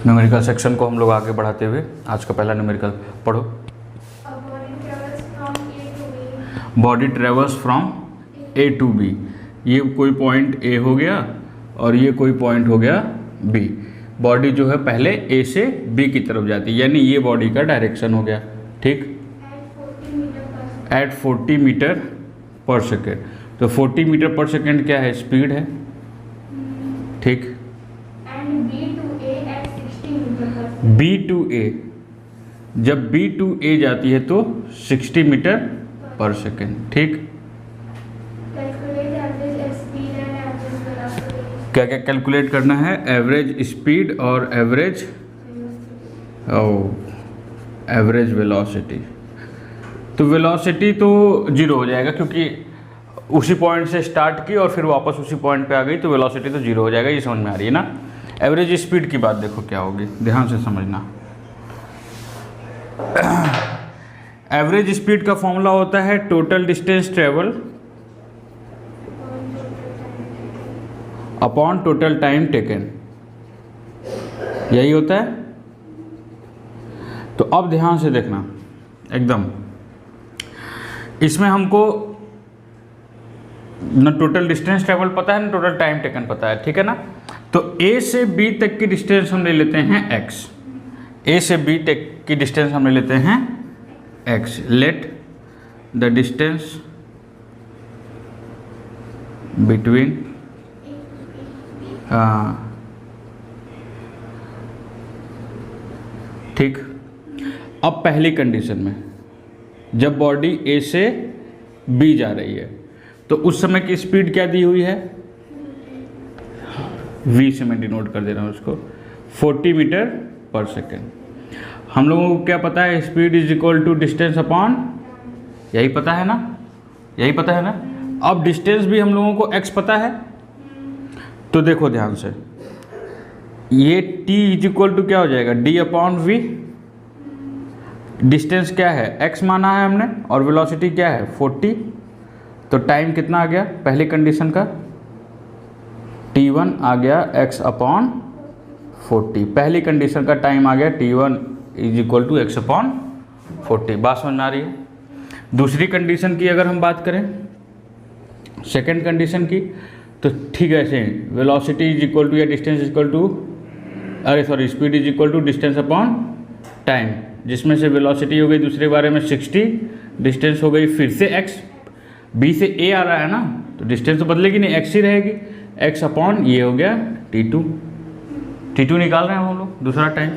Numerical section को हम लोग आगे बढ़ाते हुए आज का पहला न्यूमेरिकल पढ़ो। Body travels from A to B, ये कोई पॉइंट ए हो गया और ये कोई पॉइंट हो गया बी। बॉडी जो है पहले ए से बी की तरफ जाती है, यानी ये बॉडी का डायरेक्शन हो गया, ठीक, एट 40 मीटर पर सेकेंड। तो 40 मीटर पर सेकेंड क्या है, स्पीड है, ठीक। बी टू ए, जब बी टू ए जाती है तो 60 मीटर पर सेकेंड, ठीक। क्या क्या कैलकुलेट करना है, एवरेज स्पीड और एवरेज वेलोसिटी। तो वेलोसिटी तो जीरो हो जाएगा क्योंकि उसी पॉइंट से स्टार्ट की और फिर वापस उसी पॉइंट पे आ गई, तो वेलोसिटी तो जीरो हो जाएगा, ये समझ में आ रही है ना। एवरेज स्पीड की बात देखो क्या होगी, ध्यान से समझना। एवरेज स्पीड का फॉर्मूला होता है total distance travel upon total time taken, यही होता है। तो अब ध्यान से देखना एकदम, इसमें हमको न टोटल डिस्टेंस ट्रेवल पता है न टोटल टाइम टेकन पता है, ठीक है ना। तो ए से बी तक की डिस्टेंस हम ले लेते हैं x, ए से बी तक की डिस्टेंस हम ले लेते हैं x। Let the distance between ठीक। अब पहली कंडीशन में जब बॉडी ए से बी जा रही है तो उस समय की स्पीड क्या दी हुई है, v से मैं डिनोट कर दे रहा हूँ उसको, 40 मीटर पर सेकेंड। हम लोगों को क्या पता है, speed is equal to distance upon, यही पता है ना, यही पता है ना। अब डिस्टेंस भी हम लोगों को x पता है, तो देखो ध्यान से, ये t इज इक्वल टू क्या हो जाएगा, d अपॉन v। डिस्टेंस क्या है, x माना है हमने और वेलोसिटी क्या है 40। तो टाइम कितना आ गया पहली कंडीशन का, t1 आ गया x अपॉन 40। पहली कंडीशन का टाइम आ गया t1 is equal to x upon 40। बात समझ में आ रही है। दूसरी कंडीशन की अगर हम बात करें, सेकेंड कंडीशन की, तो ठीक है ऐसे वेलोसिटी इज इक्वल टू या डिस्टेंस इज इक्वल टू, अरे sorry, speed is equal to distance upon time, जिसमें से वेलोसिटी हो गई दूसरे बारे में 60, डिस्टेंस हो गई फिर से x, b से a आ रहा है ना, तो डिस्टेंस तो बदलेगी नहीं, x ही रहेगी, x अपॉन ये हो गया t2 निकाल रहे हैं हम लोग दूसरा टाइम।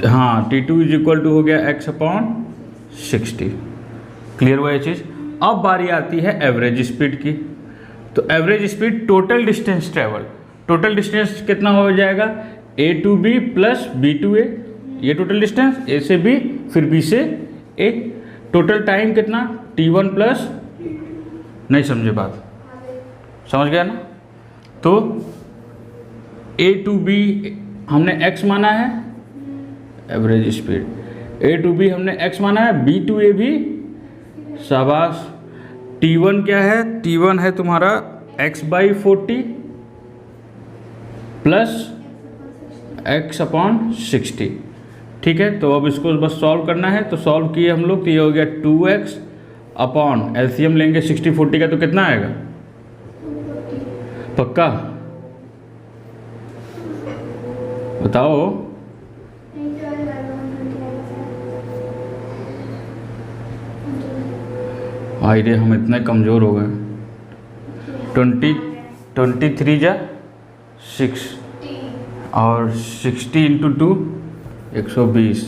हाँ, t2 इज इक्वल टू हो गया x अपॉन 60। क्लियर हुआ ये चीज़। अब बारी आती है एवरेज स्पीड की। तो average speed total distance travel, total distance कितना हो जाएगा, A to B plus B to A, ये टोटल डिस्टेंस ए से बी फिर बी से ए। टोटल टाइम कितना, t1 प्लस, नहीं समझे बात, समझ गया ना। तो ए टू बी हमने x माना है, average speed A to B हमने x माना है, बी टू ए भी, शाबाश। t1 क्या है, t1 है तुम्हारा x by 40 plus x upon 60, ठीक है। तो अब इसको बस सॉल्व करना है, तो सॉल्व किए हम लोग, तो ये हो गया 2x अपॉन, एलसीएम लेंगे 60 40 का, तो कितना आएगा, पक्का बताओ। भाई रे हम इतने कमज़ोर हो गए। 23 जा 6 और 60 इंटू 2 120,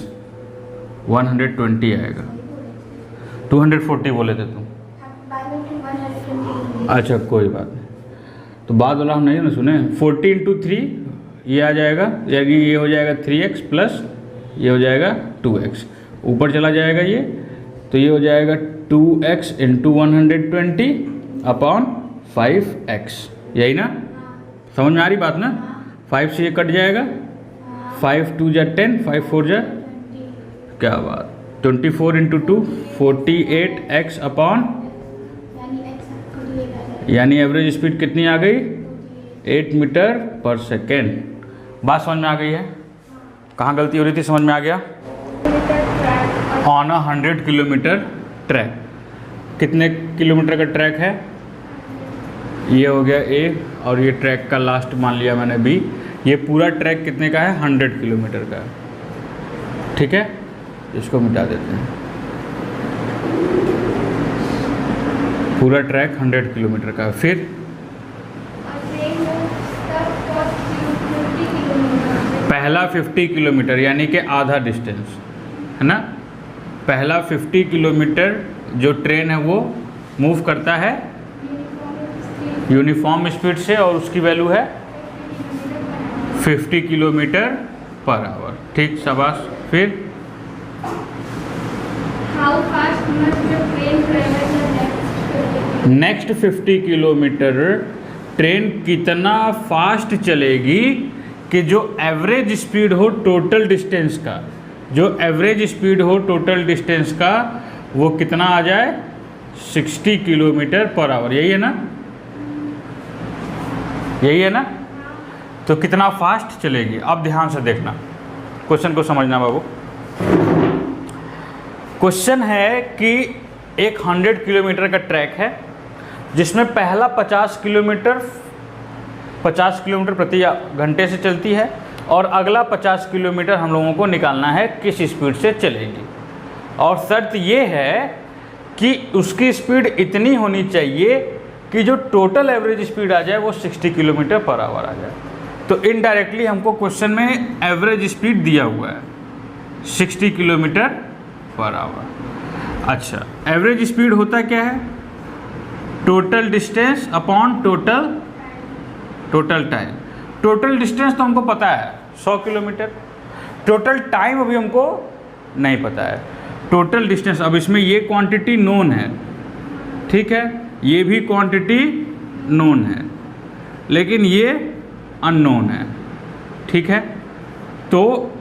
120 आएगा। 240 बोले थे तुम, अच्छा कोई बात नहीं, तो बाद वाला हम नहीं ना सुने। 40 इंटू 3 ये आ जाएगा, यानी ये हो जाएगा 3x प्लस ये हो जाएगा 2x, ऊपर चला जाएगा ये, तो ये हो जाएगा 2x इंटू 120 अपॉन 5x, यही ना, समझ में आ रही बात ना। 5 से ये कट जाएगा, 5 2 जा 10, 5 4 जा, क्या बात, 24 इंटू 2 48x अपॉन, यानी एवरेज स्पीड कितनी आ गई 8 मीटर पर सेकेंड। बात समझ में आ गई है? कहाँ गलती हो रही थी समझ में आ गया? ऑन अ 100 किलोमीटर ट्रैक, कितने किलोमीटर का ट्रैक है? ये हो गया ए, और ये ट्रैक का लास्ट मान लिया मैंने बी। ये पूरा ट्रैक कितने का है? 100 किलोमीटर का है। ठीक है, इसको मिटा देते हैं। पूरा ट्रैक 100 किलोमीटर का है। फिर पहला 50 किलोमीटर यानी कि आधा डिस्टेंस है ना। पहला 50 किलोमीटर जो ट्रेन है वो मूव करता है यूनिफॉर्म स्पीड से, और उसकी वैल्यू है 50 किलोमीटर पर आवर। ठीक, शाबाश। फिर नेक्स्ट 50 किलोमीटर ट्रेन कितना फास्ट चलेगी कि जो एवरेज स्पीड हो टोटल डिस्टेंस का, जो एवरेज स्पीड हो टोटल डिस्टेंस का वो कितना आ जाए? 60 किलोमीटर पर आवर। यही है ना, यही है ना। तो कितना फास्ट चलेगी? अब ध्यान से देखना, क्वेश्चन को समझना बाबू। क्वेश्चन है कि एक 100 किलोमीटर का ट्रैक है जिसमें पहला 50 किलोमीटर प्रति घंटे से चलती है, और अगला 50 किलोमीटर हम लोगों को निकालना है किस स्पीड से चलेगी। और शर्त ये है कि उसकी स्पीड इतनी होनी चाहिए कि जो टोटल एवरेज स्पीड आ जाए वो 60 किलोमीटर पर आवर आ जाए। तो इनडायरेक्टली हमको क्वेश्चन में एवरेज स्पीड दिया हुआ है 60 किलोमीटर पर आवर। अच्छा, एवरेज स्पीड होता क्या है? Total distance upon total time. Total distance तो हमको पता है 100 किलोमीटर, टोटल टाइम अभी हमको नहीं पता है। टोटल डिस्टेंस, अब इसमें ये क्वांटिटी नोन है, ठीक है, ये भी क्वांटिटी नोन है, लेकिन ये अननोन है। ठीक है, तो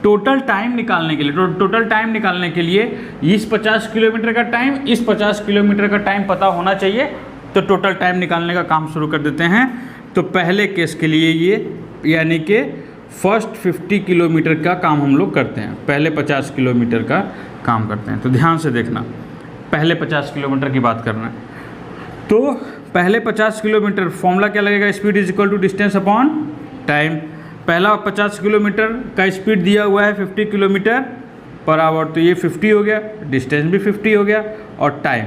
टोटल टाइम निकालने के लिए, टोटल टाइम निकालने के लिए इस 50 किलोमीटर का टाइम, इस 50 किलोमीटर का टाइम पता होना चाहिए। तो टोटल टाइम निकालने का काम शुरू कर देते हैं। तो पहले केस के लिए ये यानी कि फर्स्ट 50 किलोमीटर का काम हम लोग करते हैं, पहले 50 किलोमीटर का काम करते हैं। तो ध्यान से देखना, पहले 50 किलोमीटर की बात करना है। तो पहले 50 किलोमीटर फॉर्मूला क्या लगेगा? Speed is equal to distance upon time. पहला 50 किलोमीटर का स्पीड दिया हुआ है 50 किलोमीटर पर आवर, तो ये 50 हो गया, डिस्टेंस भी 50 हो गया, और टाइम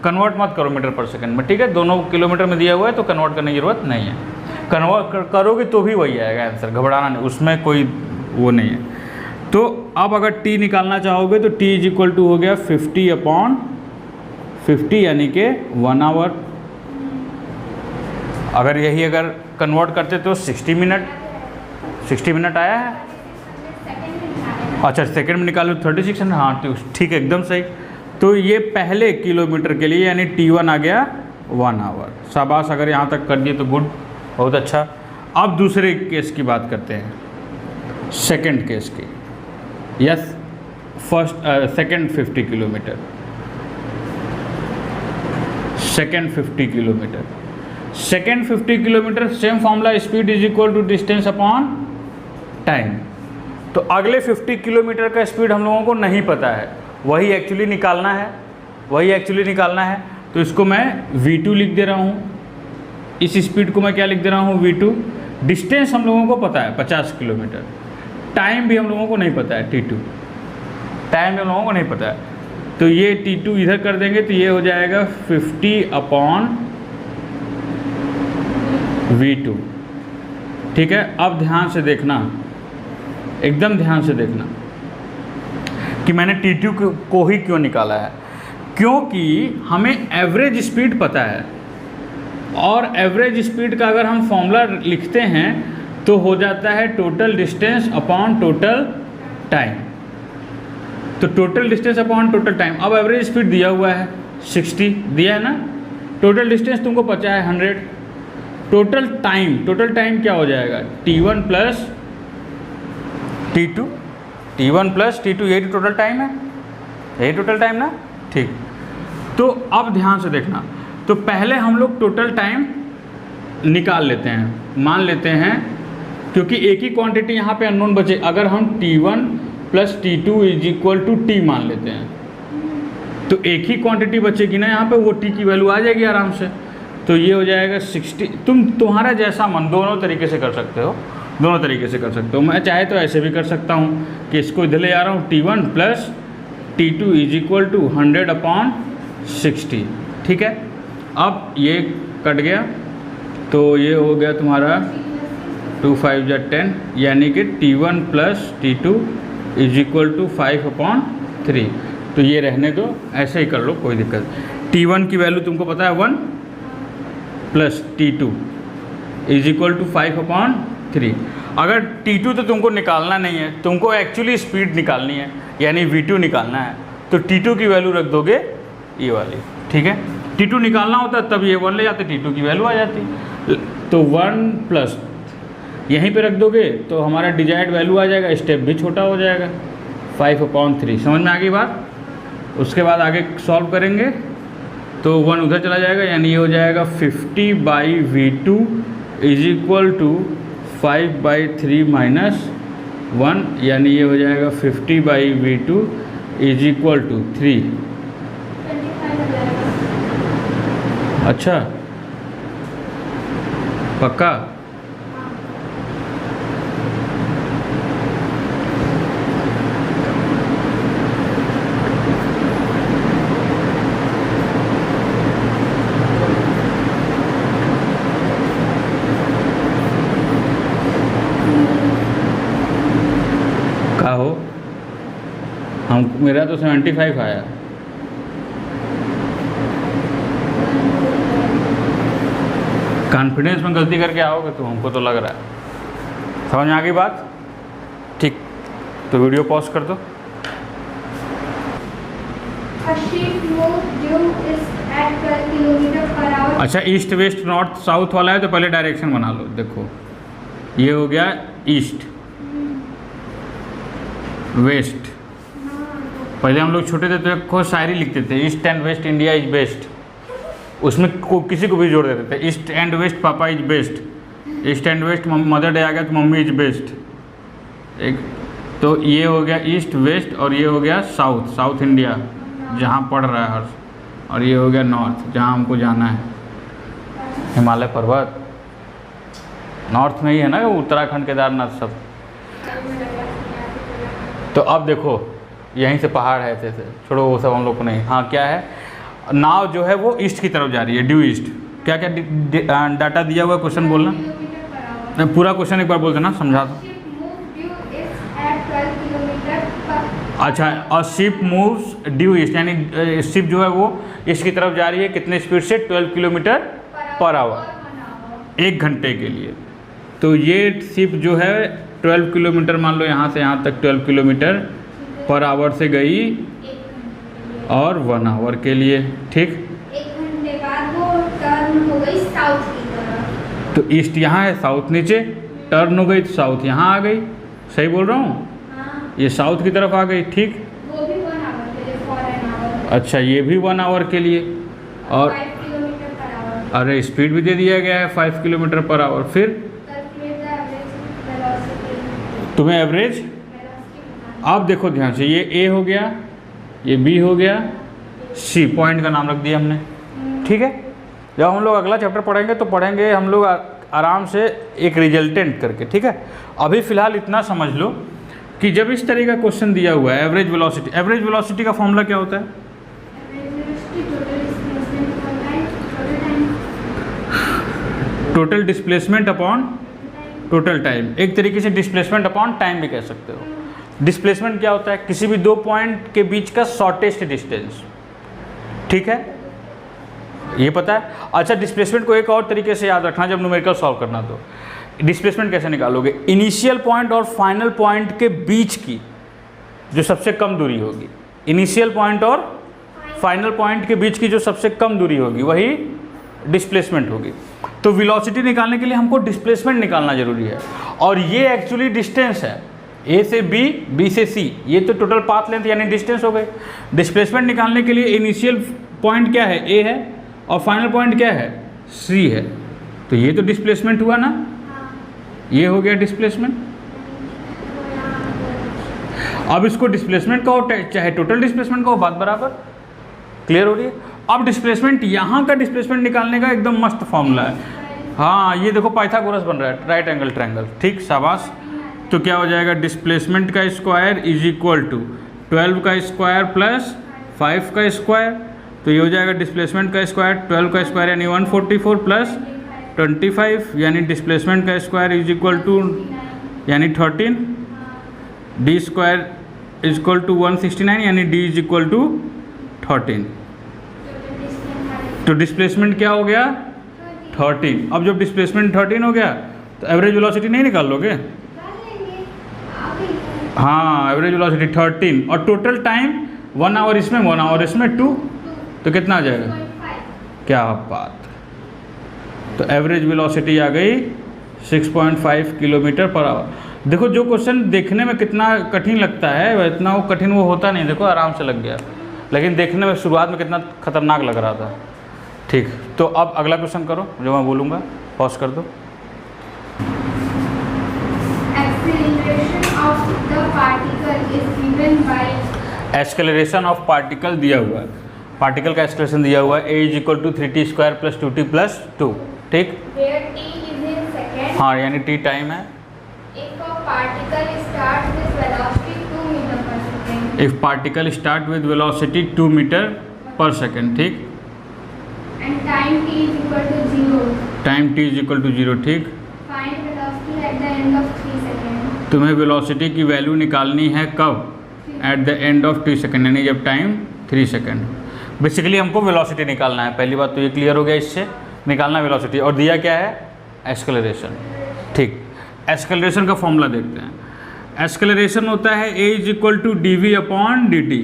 कन्वर्ट मत करो मीटर पर सेकंड में, ठीक है, दोनों किलोमीटर में दिया हुआ है तो कन्वर्ट करने की ज़रूरत नहीं है। कन्वर्ट करोगे तो भी वही आएगा आंसर, घबराना नहीं, उसमें कोई वो नहीं है। तो अब अगर टी निकालना चाहोगे तो टी इज इक्वल टू हो गया 50 अपॉन 50 यानी कि 1 आवर। अगर यही अगर कन्वर्ट करते तो 60 मिनट आया है। अच्छा, सेकंड में निकालो 3600। हाँ, तो ठीक है, एकदम सही। तो ये पहले किलोमीटर के लिए यानी T1 आ गया 1 आवर। शाबाश, अगर यहाँ तक कर दिए तो गुड, बहुत अच्छा। अब दूसरे केस की बात करते हैं, सेकंड केस की। Yes, second 50 kilometre, second 50 kilometre, second 50 kilometre same formula, speed is equal to distance upon time. तो अगले 50 किलोमीटर का स्पीड हम लोगों को नहीं पता है, वही एक्चुअली निकालना है, तो इसको मैं V2 लिख दे रहा हूँ। इस स्पीड को मैं क्या लिख दे रहा हूँ? V2। डिस्टेंस हम लोगों को पता है 50 किलोमीटर, टाइम भी हम लोगों को नहीं पता है, T2 टाइम भी हम लोगों को नहीं पता है। तो ये T2 इधर कर देंगे तो ये हो जाएगा 50 अपॉन V2। ठीक है, अब ध्यान से देखना, एकदम ध्यान से देखना कि मैंने T2 को ही क्यों निकाला है। क्योंकि हमें एवरेज स्पीड पता है, और एवरेज स्पीड का अगर हम फॉर्मूला लिखते हैं तो हो जाता है total distance upon total time. तो total distance upon total time, अब एवरेज स्पीड दिया हुआ है 60 दिया है ना, टोटल डिस्टेंस तुमको पता है 100, टोटल टाइम क्या हो जाएगा? T1 plus T2, T1 plus T2, यही टोटल टाइम है, यही टोटल टाइम ना। ठीक, तो अब ध्यान से देखना, तो पहले हम लोग टोटल टाइम निकाल लेते हैं। मान लेते हैं क्योंकि एक ही क्वांटिटी यहाँ पे अननोन बचे। अगर हम T1 plus T2 is equal to T मान लेते हैं तो एक ही क्वांटिटी बचेगी ना यहाँ पे, वो T की वैल्यू आ जाएगी आराम से। तो ये हो जाएगा 60। तुम्हारा जैसा मन, दोनों तरीके से कर सकते हो, दोनों तरीके से कर सकते हो। मैं चाहे तो ऐसे भी कर सकता हूँ कि इसको इधर ले आ रहा हूँ, T1 plus T2 is equal to 100/60। ठीक है, अब ये कट गया तो ये हो गया तुम्हारा 2 5 जा 10, यानी कि T1 plus T2 is equal to 5/3। तो ये रहने दो, ऐसे ही कर लो, कोई दिक्कत। T1 की वैल्यू तुमको पता है 1 plus T2 is equal to 5/3। अगर T2 तो तुमको निकालना नहीं है, तुमको एक्चुअली स्पीड निकालनी है, यानी V2 निकालना है, तो T2 की वैल्यू रख दोगे ये वाली। ठीक है, T2 निकालना होता तब ये 1 ले जाते, T2 की वैल्यू आ जाती। तो 1 प्लस यहीं पे रख दोगे तो हमारा डिजायर्ड वैल्यू आ जाएगा, स्टेप भी छोटा हो जाएगा, 5/3। समझ में आ गई बात? उसके बाद आगे सॉल्व करेंगे तो 1 उधर चला जाएगा, यानी ये हो जाएगा 50/V2 is equal to 5/3 minus 1, यानी ये हो जाएगा 50/V2 इज इक्वल टू 3। अच्छा, पक्का? का हो, हम मेरा तो 75 आया। कॉन्फिडेंस में गलती करके आओगे तो हमको तो लग रहा है। समझ में आ गई बात? ठीक, तो वीडियो पॉज कर दो। अच्छा, ईस्ट वेस्ट नॉर्थ साउथ वाला है तो पहले डायरेक्शन बना लो। देखो ये हो गया ईस्ट, वेस्ट। पहले हम लोग छोटे थे तो एक शायरी लिखते थे, east and west India is best. उसमें किसी को भी जोड़ देते थे, ईस्ट एंड वेस्ट पापा is best, east and west mother day आ गया तो मम्मी इज बेस्ट। एक तो ये हो गया ईस्ट वेस्ट, और ये हो गया साउथ, साउथ इंडिया जहाँ पढ़ रहा है हर्ष, और ये हो गया नॉर्थ जहाँ हमको जाना है, हिमालय पर्वत। नॉर्थ में ही है ना उत्तराखंड, केदारनाथ सब। तो अब देखो यहीं से पहाड़ है, ऐसे छोड़ो वो सब हम लोग को नहीं। हाँ, क्या है, नाव जो है वो ईस्ट की तरफ जा रही है, ड्यू ईस्ट। क्या क्या डाटा दिया हुआ, क्वेश्चन बोलना, पूरा क्वेश्चन एक बार बोल देना, समझा दो। अच्छा, और शिप मूव्स ड्यू ईस्ट, यानी शिप जो है वो ईस्ट की तरफ जा रही है, कितने स्पीड से? 12 किलोमीटर पर आवर, 1 घंटे के लिए। तो ये शिप जो है 12 किलोमीटर, मान लो यहाँ से यहाँ तक 12 किलोमीटर पर आवर से गई, और 1 आवर के लिए। ठीक, 1 घंटे बाद वो टर्न हो गई साउथ की तरफ। तो ईस्ट यहाँ है, साउथ नीचे, टर्न हो गई तो साउथ यहाँ आ गई। सही बोल रहा हूँ? हाँ। ये साउथ की तरफ आ गई। ठीक, वो भी 1 आवर के लिए, 4 आवर। अच्छा, ये भी 1 आवर के लिए, और 5 किलोमीटर पर आवर। अरे स्पीड भी दे दिया गया है 5 किलोमीटर पर आवर। फिर तुम्हें एवरेज, अब देखो ध्यान से, ये ए हो गया, ये बी हो गया, सी पॉइंट का नाम रख दिया हमने। ठीक है, जब हम लोग अगला चैप्टर पढ़ेंगे तो पढ़ेंगे हम लोग आराम से एक रिजल्टेंट करके। ठीक है, अभी फ़िलहाल इतना समझ लो कि जब इस तरह का क्वेश्चन दिया हुआ है एवरेज वेलोसिटी, एवरेज वेलोसिटी का फॉर्मूला क्या होता है? Total displacement upon total time. एक तरीके से डिस्प्लेसमेंट अपॉन टाइम भी कह सकते हो। डिस्प्लेसमेंट क्या होता है? किसी भी 2 पॉइंट के बीच का शॉर्टेस्ट डिस्टेंस। ठीक है, ये पता है। अच्छा, डिस्प्लेसमेंट को एक और तरीके से याद रखना जब न्यूमेरिकल सॉल्व करना, तो डिस्प्लेसमेंट कैसे निकालोगे? इनिशियल पॉइंट और फाइनल पॉइंट के बीच की जो सबसे कम दूरी होगी, इनिशियल पॉइंट और फाइनल पॉइंट के बीच की जो सबसे कम दूरी होगी वही डिस्प्लेसमेंट होगी। तो वेलोसिटी निकालने के लिए हमको डिस्प्लेसमेंट निकालना जरूरी है, और ये एक्चुअली डिस्टेंस है, ए से बी, बी से सी, ये तो टोटल पाथ लेंथ यानी डिस्टेंस हो गई। डिस्प्लेसमेंट निकालने के लिए इनिशियल पॉइंट क्या है? ए है, और फाइनल पॉइंट क्या है? सी है। तो ये तो डिस्प्लेसमेंट हुआ ना। ये हो गया डिस्प्लेसमेंट। अब इसको डिस्प्लेसमेंट का हो चाहे टोटल डिस्प्लेसमेंट का हो, बात बराबर। क्लियर हो रही है? अब डिस्प्लेसमेंट, यहाँ का डिस्प्लेसमेंट निकालने का एकदम मस्त फॉर्मूला है। हाँ, ये देखो पाइथागोरस बन रहा है, राइट एंगल ट्रायंगल। ठीक, शाबाश। तो क्या हो जाएगा, डिस्प्लेसमेंट का स्क्वायर इज इक्वल टू 12 का स्क्वायर प्लस 5 का स्क्वायर। तो ये हो जाएगा डिस्प्लेसमेंट का स्क्वायर, 12 का स्क्वायर यानी 144 प्लस 25 यानी डिस्प्लेसमेंट का स्क्वायर इज इक्वल टू यानी 13, D square is equal to 169 यानी डी इज इक्वल टू 13। तो डिस्प्लेसमेंट क्या हो गया, 13। अब जब डिस्प्लेसमेंट 13 हो गया तो एवरेज वेलोसिटी नहीं निकाल लोगे? हाँ, एवरेज वेलोसिटी 13 और टोटल टाइम 1 आवर इसमें 1 आवर इसमें 2, तो कितना आ जाएगा? क्या बात। तो एवरेज वेलोसिटी आ गई 6.5 किलोमीटर पर आवर। देखो जो क्वेश्चन देखने में कितना कठिन लगता है इतना वो कठिन वो होता नहीं, देखो आराम से लग गया, लेकिन देखने में शुरुआत में कितना खतरनाक लग रहा था। ठीक, तो अब अगला क्वेश्चन करो जो मैं बोलूँगा, पॉज कर दो। एक्सेलरेशन ऑफ पार्टिकल दिया हुआ है, पार्टिकल का एक्सेलरेशन दिया हुआ है, a is equal to 3t square plus 2t plus 2। ठीक, हाँ यानी t टाइम है। If particle start with velocity 2 metre पर सेकेंड। ठीक, and time t is equal to 0. Time t is equal to 0। ठीक, Find velocity at the end of 3 seconds. तुम्हें velocity की value निकालनी है कब? At the end of 3 second यानी जब टाइम 3 सेकेंड। बेसिकली हमको वेलोसिटी निकालना है, पहली बात तो ये क्लियर हो गया, इससे निकालना वेलोसिटी। और दिया क्या है? एक्सेलरेशन। ठीक, एक्सेलरेशन का फॉर्मूला देखते हैं। एक्सेलरेशन होता है a is equal to D V upon D T.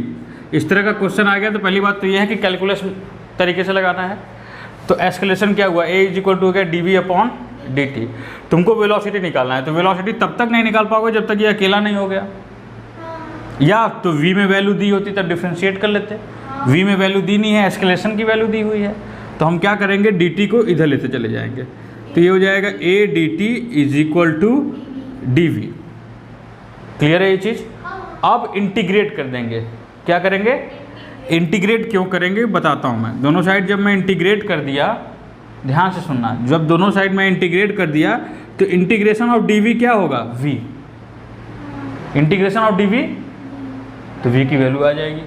इस तरह का क्वेश्चन आ गया तो पहली बात तो ये है कि कैलकुलस तरीके से लगाना है। तो एक्सेलरेशन क्या हुआ, a इज इक्वल टू हो गया D V upon D T. तुमको वेलोसिटी निकालना है, तो वेलोसिटी तब तक नहीं निकाल पाओगे जब तक ये अकेला नहीं हो गया, या तो v में वैल्यू दी होती तब डिफ्रेंशिएट कर लेते। v में वैल्यू दी नहीं है, एक्सेलरेशन की वैल्यू दी हुई है, तो हम क्या करेंगे, dt को इधर लेते चले जाएंगे। तो ये हो जाएगा a dt is equal to D V. Clear है ये चीज़? अब इंटीग्रेट कर देंगे। क्या करेंगे? इंटीग्रेट क्यों करेंगे बताता हूँ मैं। दोनों साइड जब मैं इंटीग्रेट कर दिया, ध्यान से सुनना, जब दोनों साइड में इंटीग्रेट कर दिया तो इंटीग्रेशन ऑफ डी वी क्या होगा, v। Integration of D V, तो v की वैल्यू आ जाएगी।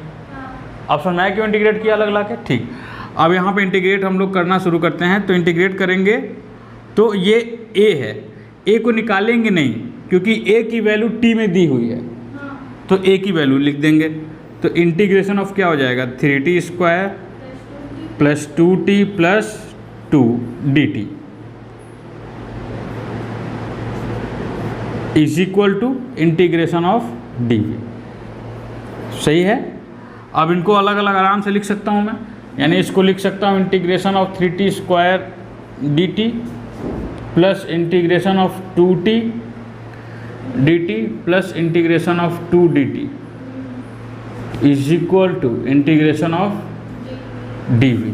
अब समझ में आया क्यों इंटीग्रेट किया अलग अलग है? ठीक, अब यहाँ पे इंटीग्रेट हम लोग करना शुरू करते हैं। तो इंटीग्रेट करेंगे तो ये a है, a को निकालेंगे नहीं क्योंकि a की वैल्यू t में दी हुई है, तो a की वैल्यू लिख देंगे। तो इंटीग्रेशन ऑफ क्या हो जाएगा, 3t square plus 2t plus 2 dt is equal to integration of D V. सही है? अब इनको अलग अलग आराम से लिख सकता हूँ मैं, यानी इसको लिख सकता हूँ integration of 3t square D T plus integration of 2t D T plus integration of 2 D T is equal to integration of D V.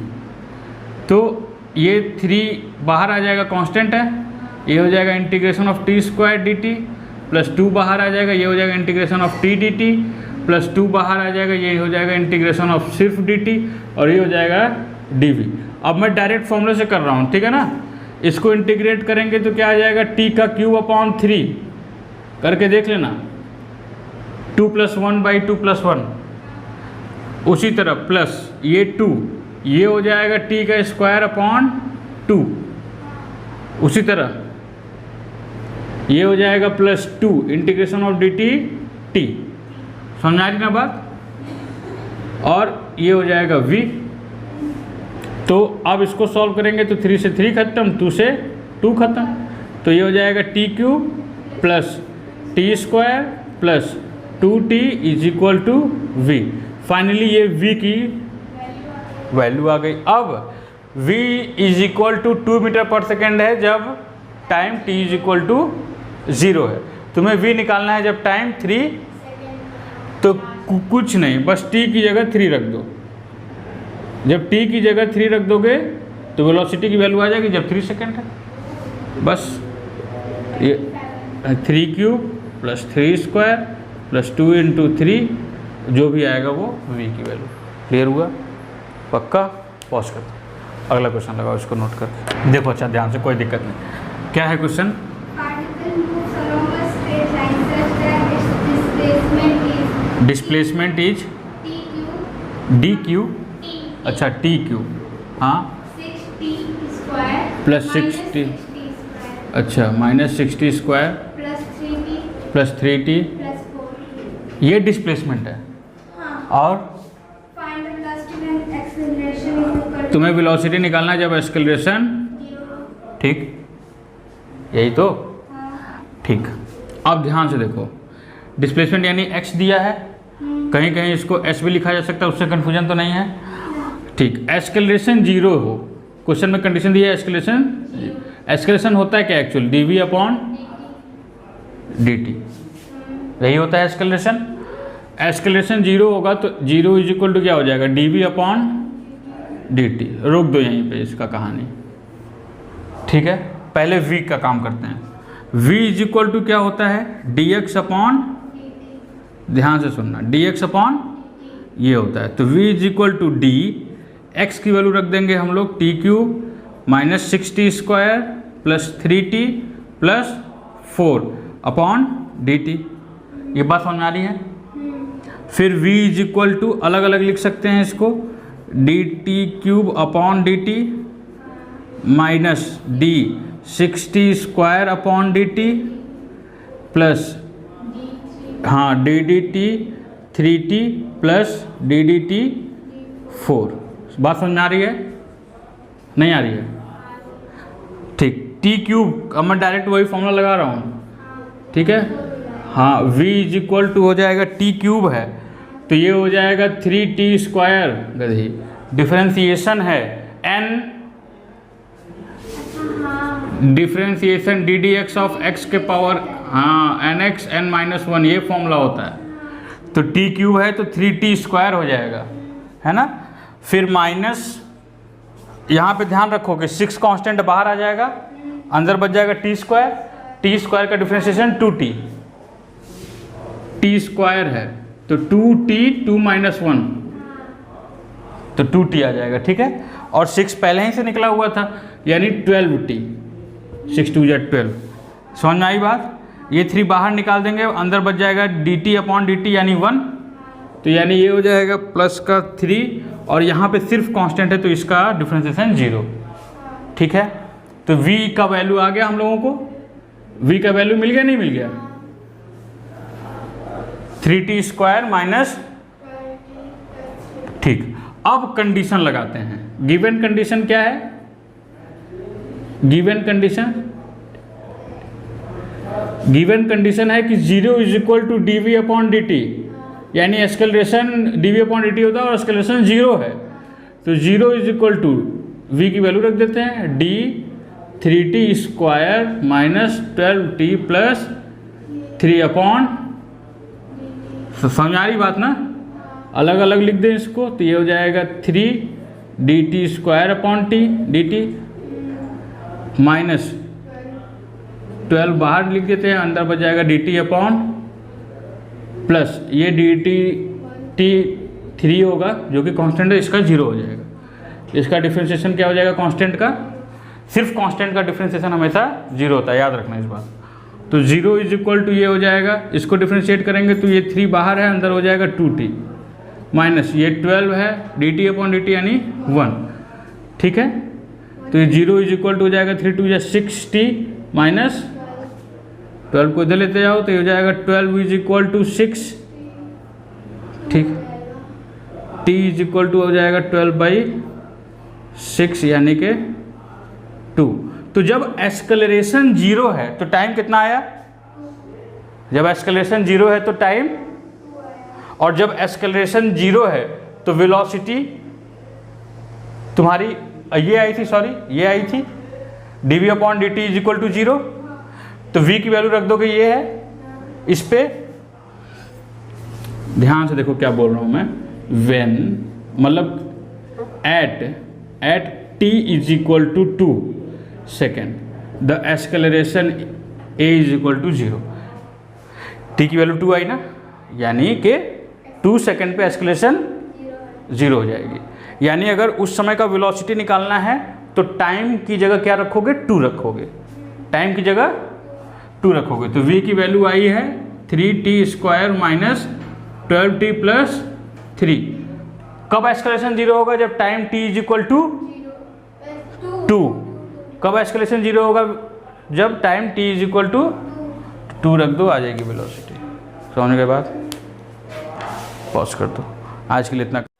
तो ये 3 बाहर आ जाएगा, कांस्टेंट है, ये हो जाएगा integration of T square D T plus 2 बाहर आ जाएगा, ये हो जाएगा integration of T D T plus 2 बाहर आ जाएगा, ये हो जाएगा इंटीग्रेशन ऑफ सिर्फ डी टी और ये हो जाएगा डी वी। अब मैं डायरेक्ट फॉर्मूले से कर रहा हूँ, ठीक है ना। इसको इंटीग्रेट करेंगे तो क्या आ जाएगा, टी का क्यूब अपॉन 3 करके देख लेना, 2 + 1/2 + 1। उसी तरह प्लस ये 2, ये हो जाएगा टी का स्क्वायर अपॉन 2। उसी तरह ये हो जाएगा plus 2 integration of D T T. समझ आ रही ना बात? और ये हो जाएगा v। तो अब इसको सॉल्व करेंगे तो 3 से 3 खत्म, 2 से 2 खत्म, तो ये हो जाएगा T cube plus T square plus 2t is equal to v। Finally ये v की वैल्यू आ गई। अब v is equal to 2 metre पर सेकेंड है जब time t is equal to 0 है। तुम्हें v निकालना है जब टाइम 3, तो कुछ नहीं, बस t की जगह 3 रख दो। जब t की जगह 3 रख दोगे तो वेलोसिटी की वैल्यू आ जाएगी जब 3 सेकेंड है। बस ये 3 cube plus 3 square plus 2 into 3, जो भी आएगा वो v की वैल्यू। क्लियर हुआ? पक्का? पॉज कर, अगला क्वेश्चन लगाओ, इसको नोट करके देखो अच्छा ध्यान से, कोई दिक्कत नहीं। क्या है question? Displacement is D Q, अच्छा टी क्यू, हाँ, प्लस 60, अच्छा माइनस 60 स्क्वायर प्लस 3t, ये डिस्प्लेसमेंट है। और तुम्हें वेलोसिटी निकालना है जब एक्सेलरेशन, ठीक, यही तो, ठीक। अब ध्यान से देखो, डिस्प्लेसमेंट यानी x दिया है, कहीं कहीं इसको s भी लिखा जा सकता है, उससे कन्फ्यूजन तो नहीं है, ठीक। एक्सेलरेशन 0 हो, क्वेश्चन में कंडीशन दी है एक्सेलरेशन होता है क्या एक्चुअल? dv अपॉन dt, यही होता है एक्सेलरेशन। एक्सेलरेशन 0 होगा तो 0 इज इक्वल टू क्या हो जाएगा? dv upon dt। रोक दो यहीं पे इसका कहानी, ठीक है। पहले v का काम करते हैं। v इज इक्वल टू क्या होता है? dx अपॉन, ध्यान से सुनना, dx अपॉन ये होता है, तो v is equal to d, x की वैल्यू रख देंगे हम लोग t cube minus 60 square plus 3t plus 4 upon dt। ये बात समझ आ रही है? फिर v इज इक्वल टू अलग अलग लिख सकते हैं इसको, dt cube upon dt minus d 60 square upon dt plus, हाँ, ddt 3t प्लस ddt 4। बात समझ में आ रही है? नहीं आ रही है? ठीक। t क्यूब, अब मैं डायरेक्ट वही फॉर्मूला लगा रहा हूँ, ठीक है, हाँ, v इज इक्वल टू हो जाएगा, t क्यूब है तो ये हो जाएगा 3t स्क्वायर, गधी, डिफरेंशिएशन है n, differentiation D D x of x के पावर, हाँ, nx n माइनस 1, ये फॉर्मूला होता है। तो t क्यूब है तो 3t स्क्वायर हो जाएगा, है ना। फिर माइनस, यहाँ पे ध्यान रखो कि 6 कांस्टेंट बाहर आ जाएगा, अंदर बच जाएगा t स्क्वायर, t स्क्वायर का डिफरेंशिएशन 2t, t स्क्वायर है तो 2t 2 माइनस 1, तो 2t आ जाएगा, ठीक है। और 6 पहले ही से निकला हुआ था, यानी 12t, 6 2 12। समझ में आई बात? ये 3 बाहर निकाल देंगे, अंदर बच जाएगा dt अपॉन dt यानी 1, तो यानी ये हो जाएगा प्लस का 3, और यहाँ पे सिर्फ कांस्टेंट है तो इसका डिफरेंशिएशन 0, ठीक है। तो v का वैल्यू आ गया हम लोगों को, v का वैल्यू मिल गया, नहीं मिल गया? 3t स्क्वायर माइनस, ठीक। अब कंडीशन लगाते हैं। गिवन कंडीशन क्या है? गिवन कंडीशन है कि 0 is equal to dv upon dt, यानी एक्सेलरेशन dv अपॉन dt होता है और एक्सेलरेशन 0 है, तो 0 इज इक्वल टू v की वैल्यू रख देते हैं, d 3t square minus 12t plus 3 upon, समझ आ रही बात ना? अलग अलग लिख दें इसको, तो ये हो जाएगा 3 dt square upon t dt minus 12 बाहर लिख देते हैं, अंदर बच जाएगा dt अपॉन प्लस ये dt t 3 होगा जो कि कांस्टेंट है, इसका 0 हो जाएगा। इसका डिफरेंशिएशन क्या हो जाएगा कांस्टेंट का? सिर्फ कांस्टेंट का डिफरेंशिएशन हमेशा 0 होता है, याद रखना इस बात। तो 0 इज इक्वल टू ये हो जाएगा, इसको डिफरेंशिएट करेंगे तो ये 3 बाहर है, अंदर हो जाएगा 2t माइनस ये 12 है dt अपॉन dt यानी 1, ठीक है। तो ये 0 इज इक्वल टू हो जाएगा 3 2 6t माइनस 12 को इधर लेते जाओ तो ये हो जाएगा 12 इज इक्वल टू 6, ठीक। t इज इक्वल टू हो जाएगा 12/6 यानी कि 2। तो जब एक्सेलरेशन 0 है तो टाइम कितना आया? जब एक्सेलरेशन 0 है तो टाइम, और जब एक्सेलरेशन 0 है तो वेलोसिटी तुम्हारी ये आई थी, सॉरी ये आई थी, dv upon dt is equal to 0, तो v की वैल्यू रख दोगे, ये है। इस पे ध्यान से देखो क्या बोल रहा हूं मैं, when मतलब at t is equal to 2 second the acceleration A is equal to 0। T की वैल्यू 2 आई ना, यानी कि 2 सेकेंड पे एस्केलेशन 0 हो जाएगी। यानी अगर उस समय का वेलोसिटी निकालना है तो टाइम की जगह क्या रखोगे, 2 रखोगे, टाइम की जगह 2 रखोगे। तो v की वैल्यू आई है 3t² माइनस 12t प्लस 3। कब एस्केलेशन 0 होगा, जब time t is equal to 2। कब एस्केलेशन 0 होगा, जब time t is equal to 2 रख दो, आ जाएगी वेलोसिटी। समझने के बाद पॉज कर दो। आज के लिए इतना।